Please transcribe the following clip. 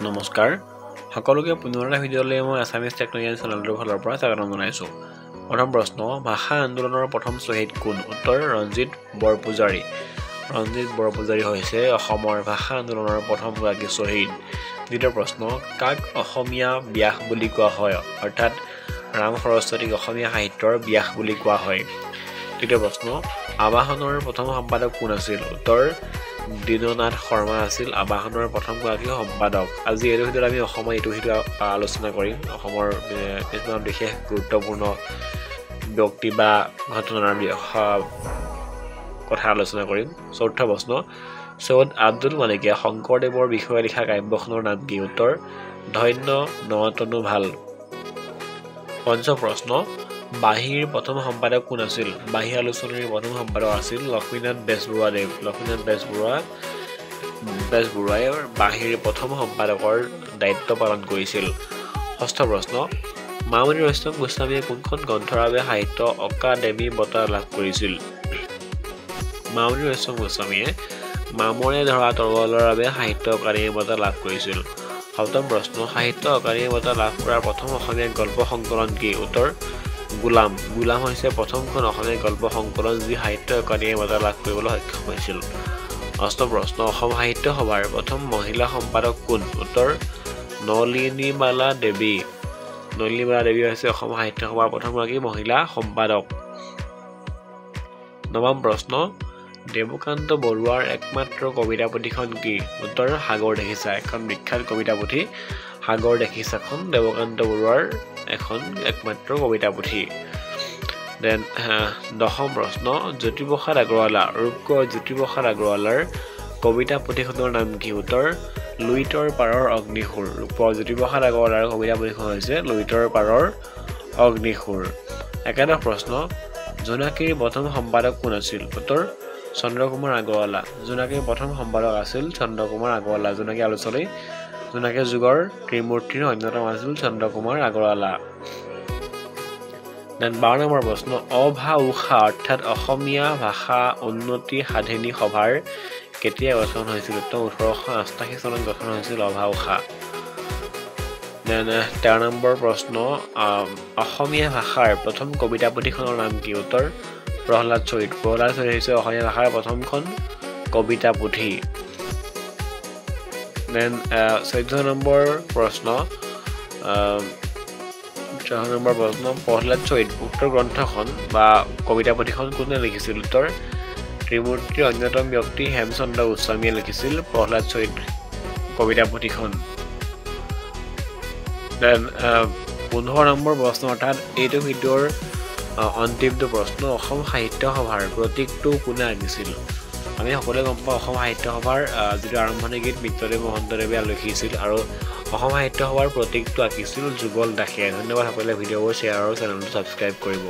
নমস্কাৰ সকলোকে পুনৰ ভিডিঅ'লৈ মই আছামিজ টেকন'লজি চেনেলটোৰ ফালৰ পৰা স্বাগতম জনাইছোঁ। প্ৰথম প্ৰশ্ন ভাষা আন্দোলনৰ প্ৰথম শ্বহীদ কোন? উত্তৰ ৰঞ্জিত বৰপূজাৰী। ৰঞ্জিত বৰপূজাৰী হৈছে অসমৰ ভাষা আন্দোলনৰ প্ৰথমগৰাকী শ্বহীদ। দ্বিতীয় প্ৰশ্ন কাক অসমীয়া ব্যাস বুলি কোৱা হয়? অৰ্থাৎ ৰাম সৰস্বতীক অসমীয়া সাহিত্যৰ ব্যাস বুলি কোৱা হয়। তৃতীয় প্ৰশ্ন আবাহনৰ প্ৰথম সম্পাদক কোন আছিল? উত্তৰ দীননাথ শৰ্মা আছিল আবাহনৰ প্ৰথমগৰাকী সম্পাদক। আজি এইটো ভিডিঅ'ত আমি অসমৰ এইটো আলোচনা কৰিম। অসমৰ কিছুমান বিশেষ গুৰুত্বপূৰ্ণ ব্যক্তি বা ঘটনাৰ কথা আলোচনা কৰিম। চতুৰ্থ প্ৰশ্ন সৈয়দ আব্দুল মালিকে শংকৰদেৱৰ বিষয়ে লিখা কাব্যখনৰ নাম কি? উত্তৰ ধন্য নতনো ভাল। পঞ্চম প্ৰশ্ন বাঁহীৰ প্ৰথম সম্পাদক কোন আছিল? বাঁহী আলোচনীৰ প্ৰথম সম্পাদক আছিল লক্ষ্মীনাথ বেজবৰুৱাদেৱ। লক্ষ্মীনাথ বেজবৰুৱাই বাঁহীৰ প্ৰথম সম্পাদকৰ দায়িত্ব পালন কৰিছিল। ষষ্ঠ প্ৰশ্ন মামণি ৰয়ছম গোস্বামীয়ে কোনখন গ্ৰন্থৰ বাবে সাহিত্য অকাডেমি বঁটা লাভ কৰিছিল? মামণি ৰয়ছম গোস্বামীয়ে মামৰে ধৰা তৰোৱালৰ বাবে সাহিত্য অকাডেমি বঁটা লাভ কৰিছিল। সপ্তম প্ৰশ্ন সাহিত্য অকাডেমি বঁটা লাভ কৰা প্ৰথম অসমীয়া গল্প সংকলন কি? উত্তৰ গোলাম। গোলাম হৈছে প্ৰথমখন অসমীয়া গল্প সংকলন যি সাহিত্য অকাডেমি বঁটা লাভ কৰিবলৈ সক্ষম হৈছিল। অষ্টম প্ৰশ্ন অসম সাহিত্য সভাৰ প্ৰথম মহিলা সম্পাদক কোন? উত্তৰ নলিনীবালা দেৱী। নলিনীবালা দেৱী হৈছে অসম সাহিত্য সভাৰ প্ৰথমগৰাকী মহিলা সম্পাদক। নৱম প্ৰশ্ন দেৱকান্ত বৰুৱাৰ একমাত্ৰ কবিতা পুথিখন কি? উত্তৰ সাগৰ দেখিছা। এখন বিখ্যাত কবিতা পুথি সাগৰ দেখিছাখন দেৱকান্ত বৰুৱাৰ এখন একমাত্ৰ কবিতা পুথি। দেন দশম প্ৰশ্ন জ্যোতিপ্ৰসাদ আগৰৱালা ৰূপকোঁৱৰ জ্যোতিপ্ৰসাদ আগৰৱালাৰ কবিতা পুথিখনৰ নাম কি? উত্তৰ লুইতৰ পাৰৰ অগ্নিসুৰ। ৰূপকোঁৱৰ জ্যোতিপ্ৰসাদ আগৰৱালাৰ কবিতা পুথিখন হৈছে লুইতৰ পাৰৰ অগ্নিসুৰ। একাদশ প্ৰশ্ন জোনাকীৰ প্ৰথম সম্পাদক কোন আছিল? উত্তৰ চন্দ্ৰকুমাৰ আগৰৱালা। জোনাকীৰ প্ৰথম সম্পাদক আছিল চন্দ্ৰকুমাৰ আগৰৱালা। জোনাকী আলোচনী জোনাকী যুগৰ ত্ৰিমূৰ্তিৰ অন্যতম আছিল চন্দ্ৰকুমাৰ আগৰৱালা। দেন 12 নম্বৰ প্ৰশ্ন অভা উষা অৰ্থাৎ অসমীয়া ভাষা উন্নতি সাধিনী সভাৰ কেতিয়া গঠন হৈছিল? উত্তৰ 1888 চনত গঠন হৈছিল অভা উষা। দেন 13 নম্বৰ প্ৰশ্ন অসমীয়া ভাষাৰ প্ৰথম কবিতা পুথিখনৰ নাম কি? উত্তৰ প্ৰহ্লাদ চৰিত। প্ৰহ্লাদ চৰিত হৈছে অসমীয়া ভাষাৰ প্ৰথমখন কবিতা পুথি। দেন 14 নম্বৰ প্ৰশ্ন প্ৰহ্লাদ চৰিত উক্ত গ্ৰন্থখন বা কবিতা পুথিখন কোনে লিখিছিল? উত্তৰ ত্ৰিমূৰ্তিৰ অন্যতম ব্যক্তি হেমচন্দ্ৰ গোস্বামীয়ে লিখিছিল প্ৰহ্লাদ চৰিত কবিতা পুথিখন। দেন 15 নম্বৰ প্ৰশ্ন অৰ্থাৎ এইটো ভিডিঅ'ৰ অন্তিমটো প্ৰশ্ন অসম সাহিত্য সভাৰ প্ৰতীকটো কোনে আঁকিছিল? আমি সকলোৱে গম পাওঁ অসম সাহিত্য সভাৰ যিটো আৰম্ভণি গীত মিত্ৰদেৱ মহন্তদেৱে লিখিছিল আৰু অসম সাহিত্য সভাৰ প্ৰতীকটো আঁকিছিল যুগল দাসে। ধন্যবাদ সকলোৱে ভিডিঅ'বোৰ শ্বেয়াৰ আৰু চেনেলটো ছাবস্ক্ৰাইব কৰিব।